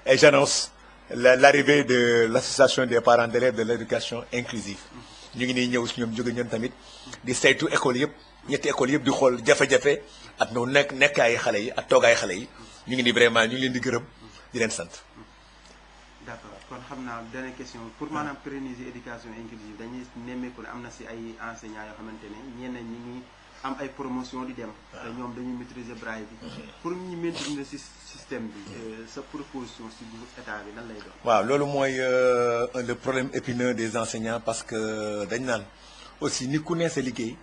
Et j'annonce l'arrivée de l'association des parents d'élèves de l'éducation inclusive. ñu ngi nii ñëw si ñoom jóge ñoom tamit di saytu école yëpp ñetti école yëpp di xool jafe-jafe ak nu nekkaay xale yi ak toogaay xale yi ñu ngi nii vraiment ñu ngi leen di gërëm di leen sant. d'accord kon xam naa dernière question pour maanaam pérenniser éducation inclusive dañuy nemmeeku ne am na si ay enseignants yoo xamante ne ñeneen ñi ngi am ay promotion di dem. te ñoom dañuy maîtriser braille bi. pour ñu maintenir si système bi sa proposition si état bi nan lay doon. waaw loolu mooy le problème épineux des enseignants parce que dañ naan aussi ni ku ne sa liggéey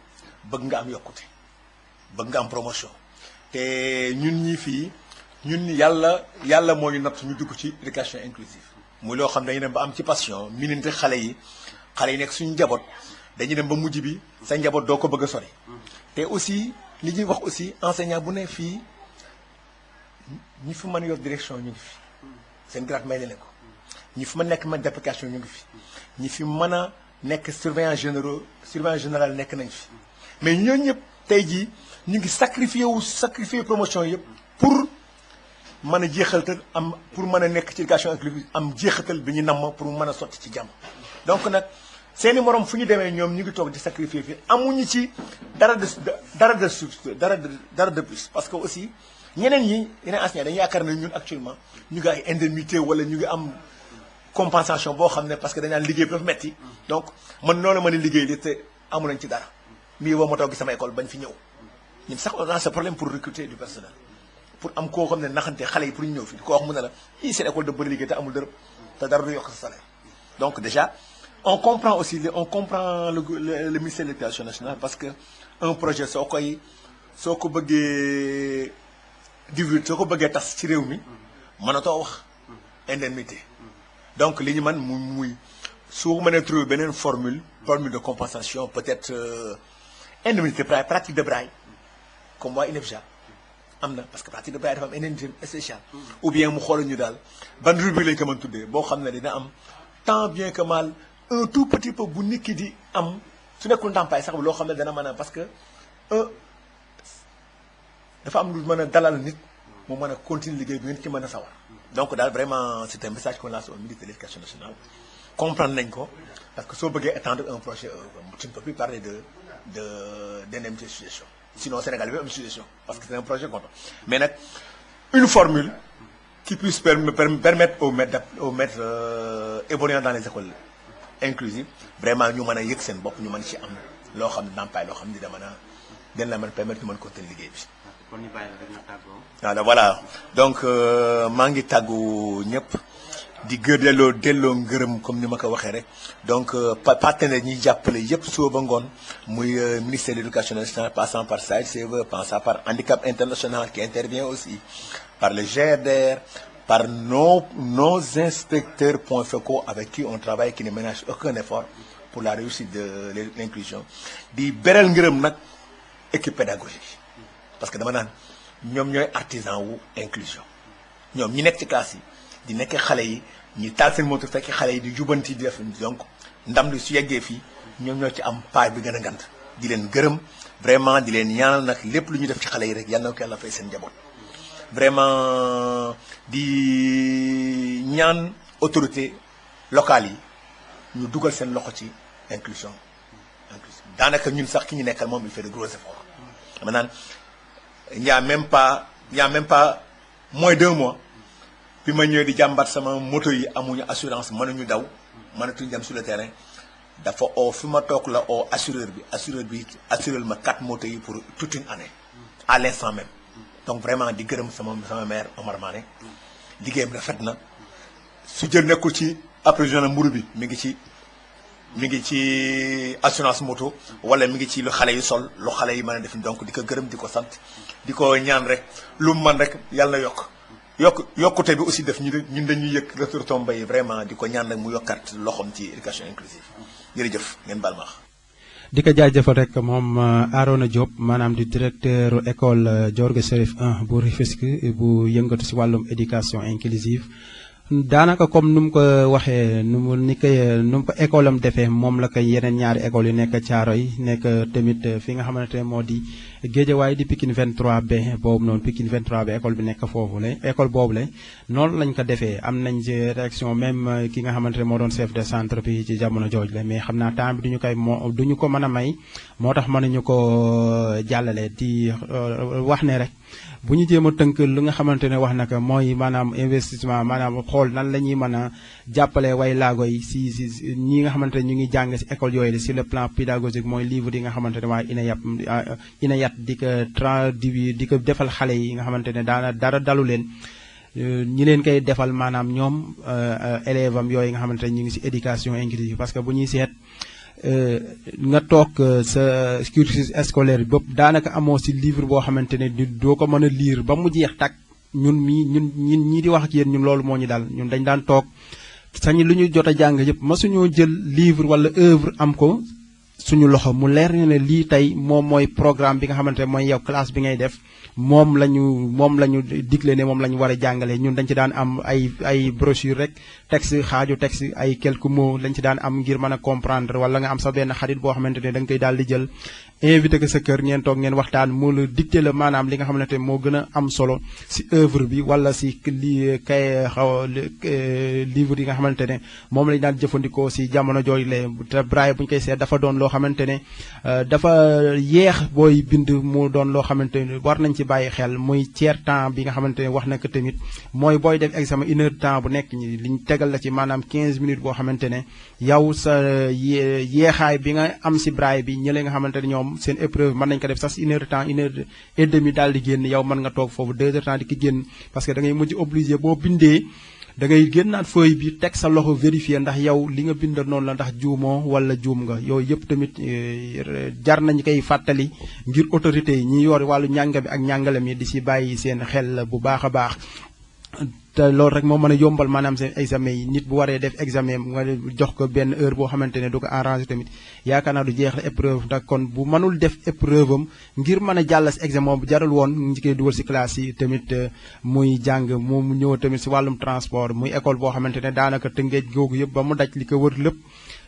bëgg nga am yokkute bëgg nga am promotion te ñun ñii fii ñun yàlla moo ñu natt ñu dugg ci éducation inclusive muy loo xam dañu dem ba am ci passion mininte xale yi nekk suñu njaboot dañuy dem ba mujj bi sa njaboot doo ko bëgg a sori te aussi li ñuy wax aussi enseignant bu ne fii ñi fi mën a yor direction ñu ngi fi seen grade may na leen ko ñi fi mën nekk maître d'application ñu ngi fi ñi fi mën a nekk surveillant général nekk nañ fi mais ñooñu ñëpp tey jii ñu ngi sacrifier promotion yëpp pour mën a jeexaltal am pour mën a nekk ci éducation inclusive am jeexatal bi ñu namm pour mën a sotti ci jàmm donc nag seeni morom fu ñu demee ñoom ñu ngi toog di sacrifier fii amuñu ci dara de plus parce que aussi yeneen enseignants dañu yaakaar ne ñun actuellement ñu ngi ay indemnité wala ñu ngi am compensation boo xam ne parce que dañaan liggéey bi dafa metti donc man noonu mën a liggéey li te amu nañ ci dara mii boo ma toog sama école bañ fi ñëw ñun sax on a ce problème pour recruter du personnel pour am koo xam ne naxante xale yi pour ñu ñëw fii koo wax mu ne la seen école de bëri liggéey te amul dërëm te dara du yokk sa salaire donc déjà on comprend aussi le ministère de l'éducation nationale parce que un projet soo ko bëggee divulguer soo ko bëggee tas ci réew mi mënatoo wax indemnité donc li ñu man muy su mënee trouver beneen formule de compensation peut-être indemnité pratique de braille comme waa INEFJA am na parce que pratique de braille dafa am indemnité spéciale ou bien mu xoolal ñu daal ban rubrique lañ ko mën tuddee boo xam ne dina am tant bien que mal un tout petit peu bu nit ki di am su nekkul ndàmpaay sax loo xam ne dana mën a parce que dafa am lu mën a dalal nit mu mën a continuer liggéey bi ngeen ci mën a sawar donc daal vraiment c'est un message qu'on lance au ministre de l'éducation nationale comprendre nañ ko parce que soo bëggee étendre un projet tu ne peux plus parler d'indemnité suggestion sinon Sénégal bi am suggestion parce que c'est un projet compte mais nag une formule qui puisse permettre aux maîtres évoluant dans les écoles inclusives vraiment ñu mën a yëg seen bopp ñu mën ci am loo xam ne ndàmpaay loo xam ne dina la mën permettre ñu mën continuer liggéey bi. kon ñu bàyyi la rek nga tàggoo. voilà voilà donc maa ngi tàggu ñëpp di delloo ngërëm comme ni ma ko waxee rek donc partenaires ñi jàppale yëpp suba ba ngoon muy ministère de l'éducation nationale passant par SAED-CV passant par Handicap International qui intervient aussi par le GRDR par nos inspecteurs point FECO avec qui on travaille qui ne ménage aucun effort pour la réussite de l'inclusion di beral ngërëm nag équipe pédagogique parce que dama naan ñoom ñooy artisan wu inclusion ñoom ñi nekk ci classe yi di nekk xale yi ñi taal seen moto fekk xale yi di jubanti di def donc ndam li su yeggee fii ñoom ñoo ci am paay bi gën a ngant di leen gërëm vraiment di leen ñaanal nag lépp lu ñu def ci xale yi rek yal na ko yàlla fay seen njaboot vraiment di ñaan autorité locale yi ñu dugal seen loxo ci inclusion daanaka ñun sax ki ñu nekkal moom il fait de gros efforts dama naan il y a même pas moins d'1 mois bi ma ñëwee di jàmbat sama moto yi amuñu assurance mënuñu daw mënatuñu dem sur le terrain dafa fi ma toog la assureur bi assuré ma 4 motos yi pour toute une année à l'instant même donc vraiment di gërëm sama maire Omar Mané liggéeyam rafet na su jël nekkul ci approvisionnement mburu bi mi ngi ci assurance moto wala mi ngi ci lu xale yi sol lu xale yi mën a def donc di ko gërëm di ko sant di ko ñaan rek lu mu mën rek yàlla na yokk yokkute bi aussi def ñun dañuy yëg retombées yi vraiment di ko ñaan nag mu yokkaat loxoom ci éducation inclusive jërëjëf ngeen baal ma. di ko jaajëfal rek moom Arona Diop maanaam di directeur école Diorgui Chérif 1 bu Rufisque bu yëngatu si wàllum éducation inclusive daanaka comme nu mu ko waxee nu mu ko école am defee moom la ko yeneen ñaari école yu nekk Thiaroye nekk tamit fi nga xamante ne moo di Guédiawaye di Pikine 23B boobu noonu Pikine 23B école bi nekk foofu la école boobu la noonu lañ ko defee am nañ ci réaction même ki nga xamante ne moo doon chef de centre bi ci jamono jooj la mais xam naa temps bi duñu ko mën a may moo tax mënuñu ko jàllale di wax ne rek bu ñu jéem a tënk lu nga xamante ne wax naka mooy maanaam investissement maanaam xool nan la ñuy mën a jàppale way laago yi si ñi nga xamante ne ñu ngi jàng si école yooyu la sur le plan pédagogique mooy livre yi nga xamante ne waaye INEYAT di ko traduire di ko defal xale yi nga xamante ne dara dalu leen ñi leen koy defal maanaam ñoom élève am yooyu nga xamante ne ñu ngi si éducation inclusive parce que bu ñuy seet nga toog sa cursus scolaire bi bopp daanaka amoo si livre boo xamante ne doo ko mën a lire ba mu jeex tàkk ñun ñii di wax ak yéen ñun loolu moo ñu dal ñun dañ daan toog sañi lu ñu jot a jàng yëpp masuñoo jël livre wala œuvre am ko suñu loxo mu leer ñu ne lii tey moom mooy programme bi nga xamante ne mooy yow classe bi ngay def moom la ñu digle ne moom la ñu war a jàngale ñun dañ ci daan am ay brochure rek texte xaaju texte ay quelques mots lañ ci daan am ngir mën a comprendre wala nga am sa benn xarit boo xamante ne da nga koy daal di jël invité ko sa kër ngeen toog ngeen waxtaan mu la dicté la maanaam li nga xamante ne moo gën a am solo si œuvre bi wala si li kay livre yi nga xamante ne moom lañu daan jëfandikoo si jamono jooju la te braille bu ñu koy seet dafa doon loo xamante ne dafa yeex booy bind mu doon loo xamante ne war nañ ci bàyyi xel muy tiers temps bi nga xamante ne wax na ko tamit mooy booy def examen 1 heure de temps bu nekk liñ tegal la ci maanaam 15 minutes boo xamante ne yow sa yeexaay bi nga am si braille bi ñële nga xamante ne ñoom seen épreuve mën nañ ko def sax si 1 heure de temps 1 heure et demi daal di génn yow mën nga toog foofu 2 heures de temps di ko génn parce que da ngay mujj obligé boo bindee da ngay génnaat feuille bi teg sa loxo vérifier ndax yow li nga bind noonu la ndax juumoo wala juum nga yooyu yëpp tamit jar nañu koy fàttali ngir autorité yi ñi yor wàllu njàng bi ak njàngale mi di si bàyyi seen xel bu baax a baax te loolu rek moo mën a yombal maanaam seen examen yi nit bu waree def examen nga jox ko benn heure boo xamante ne du ko arrangé tamit yaakaar naa du jeex la épreuve ndax kon bu mënul def épreuve am ngir mën a jàll si examen bu jarul woon ñi koy dugal si classe yi tamit muy jàng mu ñëw tamit si wàllum transport muy école boo xamante ne daanaka tëngeej googu yëpp ba mu daj li ko wër lépp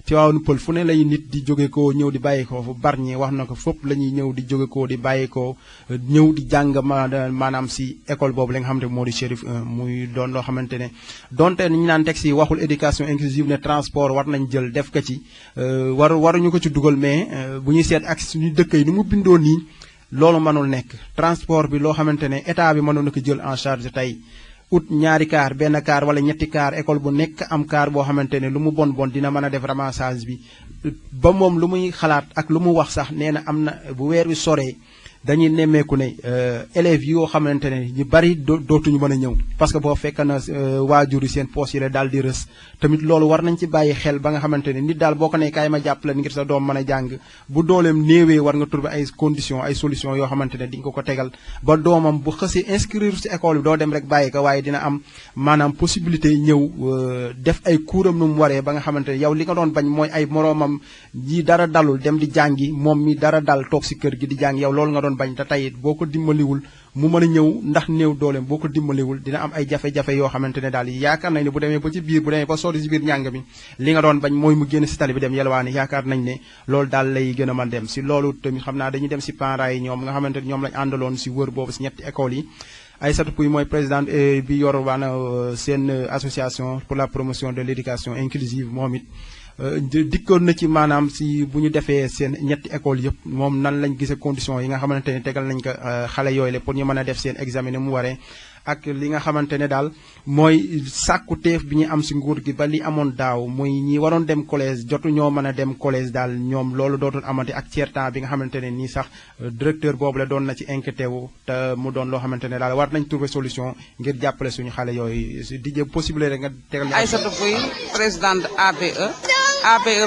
Tivaouane Peulh fu ne lay nit di jóge ko ñëw di bàyyi ko fu Bargny wax na ko fépp la ñuy ñëw di jóge ko di bàyyi ko ñëw di jàng maanaam si école boobu la nga xamante ne moo di Chérif muy doon loo xamante ne donte ni ñu naan teg si waxul éducation inclusive ne transport war nañ jël def ko ci waruñu ko ci dugal mais bu ñuy seet ak suñu dëkk yi ni mu bindoo nii loolu mënul nekk transport bi loo xamante ne état bi mënoon na ko jël en charge tey ut ñaari car benn car wala ñetti car école bu nekk am car boo xamante ne lu mu bon dina mën a def ramassage bi ba moom lu muy xalaat ak lu mu wax sax nee na am na bu weer wi soree dañuy nemmeeku ne élèves yi yoo xamante ne ñu bari dootuñu mën a ñëw parce que boo fekk na waajur yi seen poche yi la daal di rës tamit loolu war nañ ci bàyyi xel ba nga xamante ne nit daal boo ko ne kaay ma jàppale ngir sa doom mën a jàng bu dooleem néewee war nga trouver ay conditions ay solutions yoo xamante ne di nga ko tegal ba doomam bu xësee inscrire ci école bi doo dem rek bàyyi ko waaye dina am maanaam possibilité ñëw def ay kuuram nu mu waree ba nga xamante ne yow li nga doon bañ mooy ay moroomam yi dara dalul dem di jàngi moom mi dara dal toog ci kër gi di jàng yow loolu nga doon bañ te tey boo ko dimbaliwul mu mën a ñëw ndax néew dooleem boo ko dimbaliwul dina am ay jafe-jafe yoo xamante ne daal yaakaar nañ ne bu demee ba ci biir bu demee ba sori ci biir njàng mi li nga doon bañ mooy mu génn ci tali bi dem yelwaani yaakaar nañ ne loolu daal lay gën a mën dem ci loolu tamit xam naa dañuy dem ci parents yi ñoom nga xamante ne ñoom lañ àndaloon ci wër boobu ci ñetti écoles yi Aïssatou Pouye mooy présidente bi yor waana seen association pour la promotion de l'éducation inclusive moom it dikkoon na ci maanaam si bu ñu defee seen ñetti école yëpp moom nan lañ gisee conditions yi nga xamante ne tegal nañ ko xale yooyu la pour ñu mën a def seen examen mu waree ak li nga xamante ne daal mooy sàkku teef bi ñu am si nguur gi ba li amoon daaw muy ñi waroon dem collège jotu ñoo mën a dem collège daal ñoom loolu dootul amati ak tiers temps bi nga xamante ne nii sax directeur boobu la doon na ci inquiété wu te mu doon loo xamante ne daal war nañ trouver solution ngir jàppale suñu xale yooyu di jë possible rek nga tegal ñu. Aïssatou Pouye présidente APE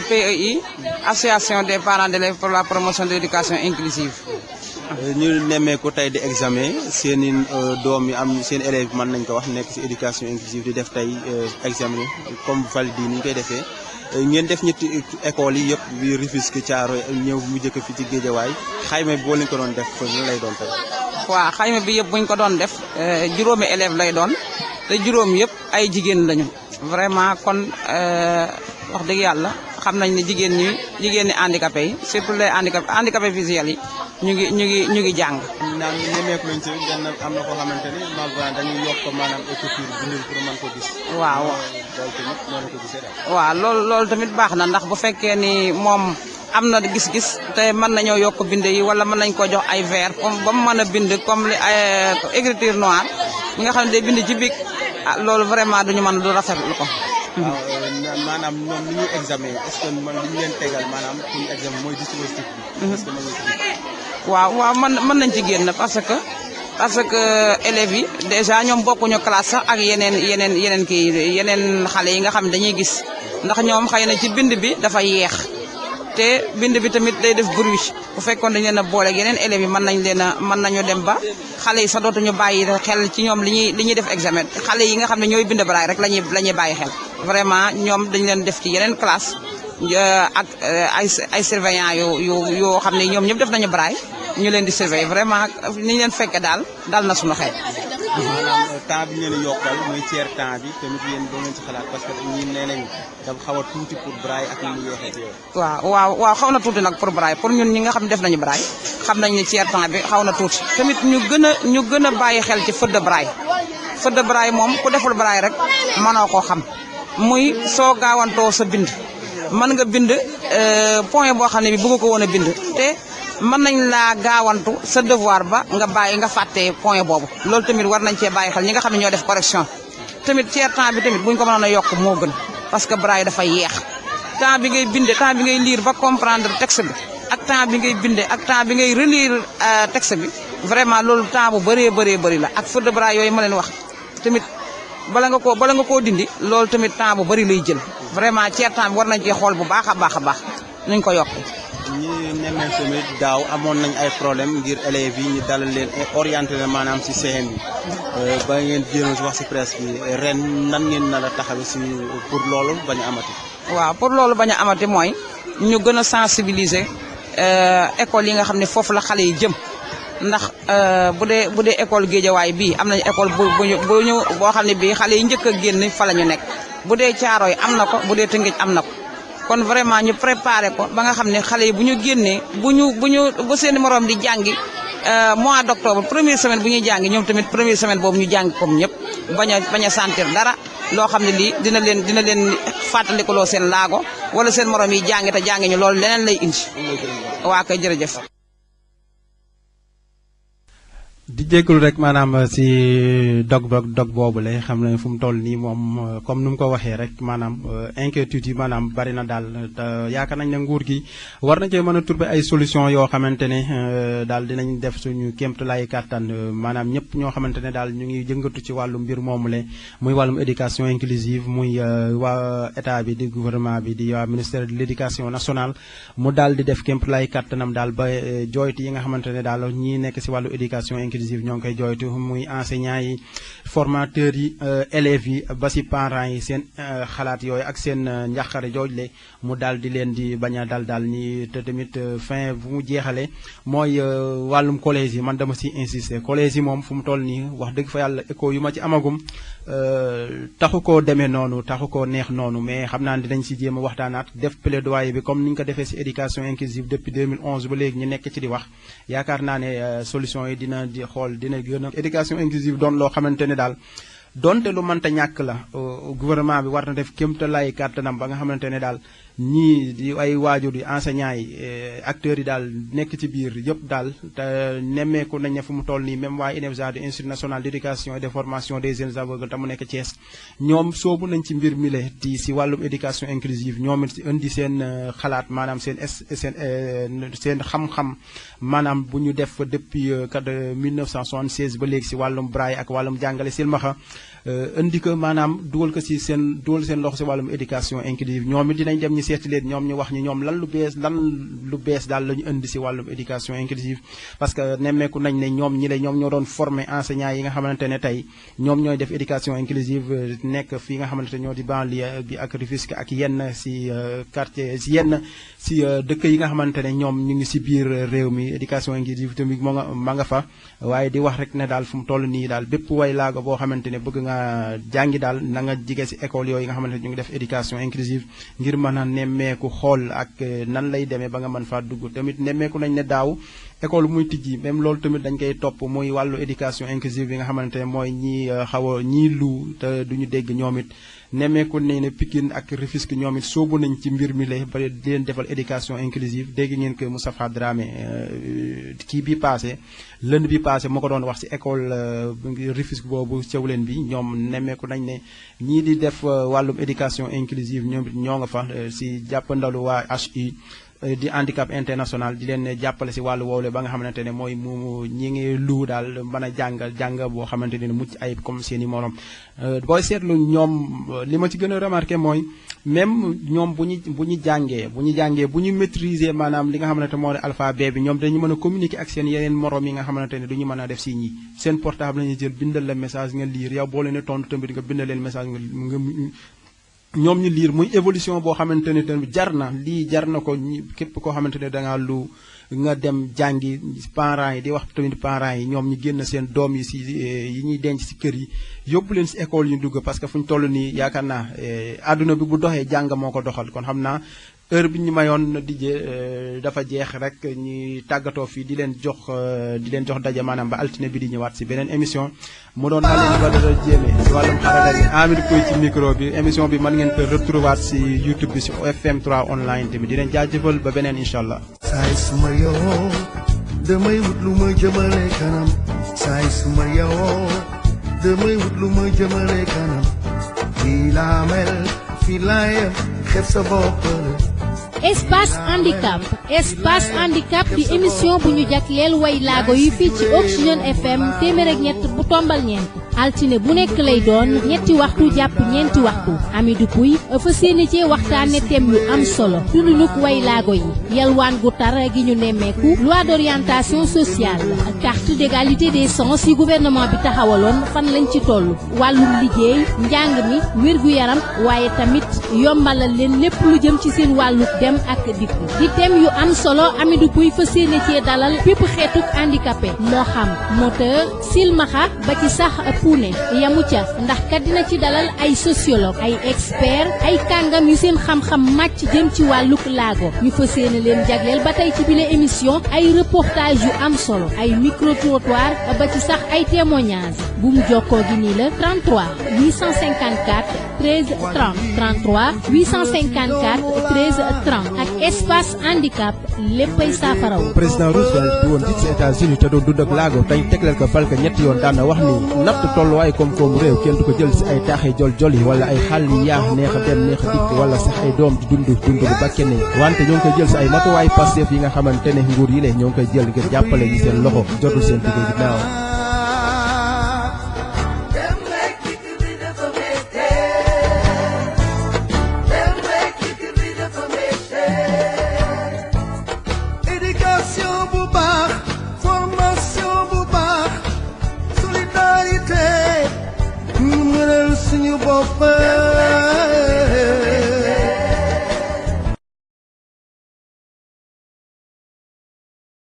PEI association des parents d'élèves pour la promotion de l'éducation inclusive. ñu nemmee ko tey di examen seen i doom yi am seen élèves mën nañ ko wax nekk ci éducation inclusive di def tey examen comme valide yi ni ñu koy defee ngeen def ñetti écoles yi yëpp bi Rufisque Thiaroye ñëw mu jëkk fi ci Guédiawaye xayma bi boo leen ko doon def lan lay doon tey. waaw xayma bi yëpp buñ ko doon def juróomi élèves lay doon te juróom yëpp ay jigéen lañu vraiment kon wax dëgg yàlla xam nañ ne jigéen ñi handicapé yi surtout les handicapé visuels yi ñu ngi jàng. naan ñemeeku nañ ci benn am na koo xamante ni malgré dañuy yokk maanaam écriture bindul pour mën ko gis. waaw loolu tamit noonu ko gisee daal. waaw loolu tamit baax na ndax bu fekkee ni moom am na gis-gis te mën nañoo yokk bind yi wala mën nañ ko jox ay verre comme ba mu mën a bind comme li écriture noire ñi nga xam ne day bind ci bic loolu vraiment duñu mën du rafetlu ko. waaw maanaam ñoom li ñuy examen est-ce que man li ñu leen tegal maanaam pour ñu examen mooy dispositif bi. est-ce que mën nga ci waaw mën nañ ci génn parce que élèves yi déjà ñoom bokkuñu classe sax ak yeneen xale yi nga xam ne dañuy gis ndax ñoom xëy na ci bind bi dafa yeex te bind bi tamit day def bruit bu fekkoon dañ leen a boole ak yeneen élèves yi mën nañu dem ba xale yi sax dootuñu bàyyi xel ci ñoom li ñuy def examen xale yi nga xam ne ñooy bind braille rek la ñuy bàyyi xel vraiment ñoom dañ leen def ci yeneen classe ak ay surveillant yoo xam ne ñoom ñëpp def nañu braille ñu leen di surveiller vraiment ni ñu leen fekke dal na suñu xel. maanaam temps bi ñu leen yokkal muy tiers temps bi tamit yéen doo leen ci xalaat parce que ñi nee nañ dafa xaw a tuuti pour braille ak ñu yeexee yooyu. waaw xaw na tuuti nag pour braille pour ñun ñi nga xam ne def nañu braille xam nañ ne tiers temps bi xaw na tuuti. tamit ñu gën a bàyyi xel ci feu de braille feu de braille moom ku deful braille rek mënoo koo xam muy soo gaawantoo sa bind mën nga bind point boo xam ne bi bëgg ko woon a bind te. mën nañ laa gaawantu sa devoir ba nga fàtte point boobu loolu tamit war nañ cee bàyyi xel ñi nga xam ne ñoo def correction tamit tiers temps bi tamit buñ ko mënoon a yokk moo gën parce que braille dafay yeex temps bi ngay binde temps bi ngay lire ba comprendre texte bi ak temps bi ngay binde ak temps bi ngay relire texte bi vraiment loolu temps bu bëree la ak feu de braille yooyu ma leen wax tamit bala nga koo dindi loolu tamit temps bu bëri lay jël vraiment tiers temps bi war nañ cee xool bu baax a baax nuñ ko yokk. ñi nemmee tamit daaw amoon nañ ay problème ngir élèves yi ñu dalal leen orienté leen maanaam ci CM bi ba ngeen jéem wax ci presse bi ren nan ngeen nar a taxawee ci pour loolu bañ a amati. waaw pour loolu bañ a amati mooy ñu gën a sensibiliser école yi nga xam ne foofu la xale yi jëm ndax bu dee école Guédiawaye bii am nañu école boo xam ne bii xale yi njëkk a génn fa la ñu nekk bu dee Thiaroye am na ko bu dee Tëngéej am na ko. kon vraiment ñu préparé ko ba nga xam ne xale yi bu ñu génnee bu seen morom di jàngi mois d'octobre première semaine bu ñuy jàngi ñoom tamit première semaine boobu ñu jàngi comme ñëpp bañ a sentir dara loo xam ne lii dina leen fàttalikuloo seen laago wala seen morom yi jàngi te jàngi ñu loolu leneen lay indi. waa kay jërëjëf. di jégalu rek maanaam si dog boobu la xam ne fu mu toll nii moom comme nu mu ko waxee rek maanaam inquiétude yi maanaam bari na daal te yaakaar nañ ne nguur gi war na cee mën a trouver ay solution yoo xamante ne daal dinañ def suñu kéemtulaay kàttan maanaam ñëpp ñoo xamante ne daal ñu ngi jëngatu ci wàllu mbir moomu le muy wàllum éducation inclusive muy waa état bi di gouvernement bi di waa ministère de l'éducation nationale mu daal di def kéemtulaay kàttanam daal ba jooyti yi nga xamante ne daal ñii nekk si wàllu éducation inclusive ñoo ngi koy jooytu muy enseignants yi formateurs yi élèves yi ba si parents yi seen xalaat yooyu ak seen njàqare joojle mu daal di leen di bañ a daal ni te tamit fin bu mu jeexale mooy wàllum collège yi man dama si insister collège yi moom fu mu toll nii wax dëgg fa yàlla écho yu ma ci amagum taxu koo demee noonu taxu koo neex noonu mais xam naa ne dinañ si jéem a waxtaanaat def plaidoyer bi comme ni ñu ko defee si éducation inclusive depuis 2011 ba léegi ñu nekk ci di wax yaakaar naa ne solution yi dina gën a éducation inclusive doon loo xamante ne daal donte lu mënta ñàkk la gouvernement bi war na def kéemtalaay kàttanam ba nga xamante ne daal ñii di ay waajur yi enseignants yi acteurs yi daal nekk ci biir yëpp daal te nemmeeku nañ ne fu mu toll nii même waa INEFJA di Institut national d'éducation et de formation des jeunes aveugles te mu nekk Thiès ñoom soobu nañ ci mbir mi le ti si wàllum éducation inclusive ñoom it indi seen xalaat maanaam seen xam-xam maanaam bu ñu def depuis 1976 ba léegi si wàllum braille ak wàllum jàngale silmaxa indi ko maanaam dugal seen loxo si wàllum éducation inclusive ñoom it dinañ dem ñu seeti leen ñoom ñu wax ñi ñoom lan lu bees daal la ñu indi si wàllum éducation inclusive parce que nemmeeku nañ ne ñoom ñoo doon former enseignants yi nga xamante ne tey ñoom ñooy def éducation inclusive nekk fii nga xamante ne ñoo di banlieue bi ak Rufisque ak yenn si quartier si dëkk yi nga xamante ne ñoom ñu ngi si biir réew mi éducation inclusive tamit ma nga fa waaye di wax rek ne daal fu mu toll nii daal bépp way laago boo xamante ne bëgg nga jàngi daal na nga jige si école yooyu nga xamante ne ñu ngi def éducation inclusive ngir mën a nemmeeku xool ak nan lay demee ba nga mën faa dugg tamit nemmeeku nañ ne daaw école muy tijji même loolu tamit dañ koy topp muy wàllu éducation inclusive bi nga xamante ne mooy ñii ñii lu te duñu dégg ñoom it nemmeeku nañ ne Pikine ak Rufisque ñoom it soobu nañ ci mbir mi la ba di leen defal éducation inclusive dégg ngeen ko Moustapha Dramé kii bi passé lënd bi passé moo ko doon wax ci école Rufisque boobu Thiawlène bi ñoom nemmeeku nañ ne ñii di def wàllum éducation inclusive ñoom it ñoo nga fa ci jàppandalu waa HI di handicap international di leen jàppale si wàllu woowle ba nga xamante ne mooy mu ñi ngi lu daal mën a jàng boo xamante ne mucc ayib comme seen i morom booy seetlu ñoom li ma ci gën a remarqué mooy même ñoom bu ñu jàngee bu ñu maîtriser maanaam li nga xamante moo ne alphabet bi ñoom dañu mën a communiquer ak seen yeneen morom yi nga xamante ne duñu mën a def si ñi seen portable la ñuy jël bindal la message nga lire yow boo leen tontu tamit nga bindal leen message nga ñoom ñu liir muy évolution boo xamante ne tamit jar na ko képp koo xamante ne dangaa lu nga dem jàngi parents yi di wax tamit parents yi ñoom ñu génn seen doom yi si yi ñuy denc si kër yi yóbbu leen si école yu dugg parce que fu ñu toll nii yaakaar naa àdduna bi bu doxee jàng moo ko doxal kon xam naa heure bi ñu mayoon dijee dafa jeex rek ñuy tàggatoo fii di leen jox daje maanaam ba altine bi di ñëwaat si beneen émission mu doon Aliou Badara Diémé si wàllum xarala yi Amidou Pouy ci micro bi émission bi mën ngeen ko retrouver si YouTube bi si FM3 online tamit di leen jaajëfal ba beneen incha allah. saay suma yoo damay wut lu ma jëmale kanam saay suma yoo damay wut lu ma jëmale kanam fii laa mel fii laa yem xeeb sa bopp Espace handicap di émission bu ñu jagleel way laago yi fii ci Oxygène FM téeméer ak ñett bu tombal ñeent altine bu nekk lay doon ñetti waxtu jàpp ñeenti waxtu Amidou Pouy fa seeni ci waxtaane thème yu am solo dundunuk way laago yi yalwaan gu tar gi ñu nemmeeku loi d'orientation sociale carte d'égalité des chances yi gouvernement bi taxawaloon fan lañ ci toll wàllum liggéey njàng mi wér-gu-yaram waaye tamit yombalal leen lépp lu jëm ci seen wàllu dem ak dikk di thème yu am solo Amidou Pouy fa seeni ci dalal bépp xeetuk handicapé moo xam moteur silmaxa ba ci sax puune yamu ca ndax kat dina ci dalal ay sociologue ay expert ay kàngam yu seen xam-xam màcc jëm ci wàlluk laago ñu fa seeni leen jagleel ba tey ci bile émission ay reportage yu am solo ay micro trottoir ba ci sax ay témoignage bu mu jokkoo gi nii la 33 854 13 30 33 854 13 30 ak espace handicap léppay saafaraw. président Roosevelt bu woon ci États-Unis te doon dund ak laago tey tegleel ko fal ko ñetti yoon daan na wax ni natt tolluwaay koom-koomu réew kenn du ko jël si ay taaxee jol-jol yi wala ay xàll yi yaax neex a dem neex a dikk wala sax ay doom di dund bu bakkene wante ñoo ngi koy jël si ay matuwaay Pastef yi nga xamante ne nguur yi le ñoo ngi koy jël ngir jàppale yi seen loxo jotul seen digg ginnaaw. Suñu bopp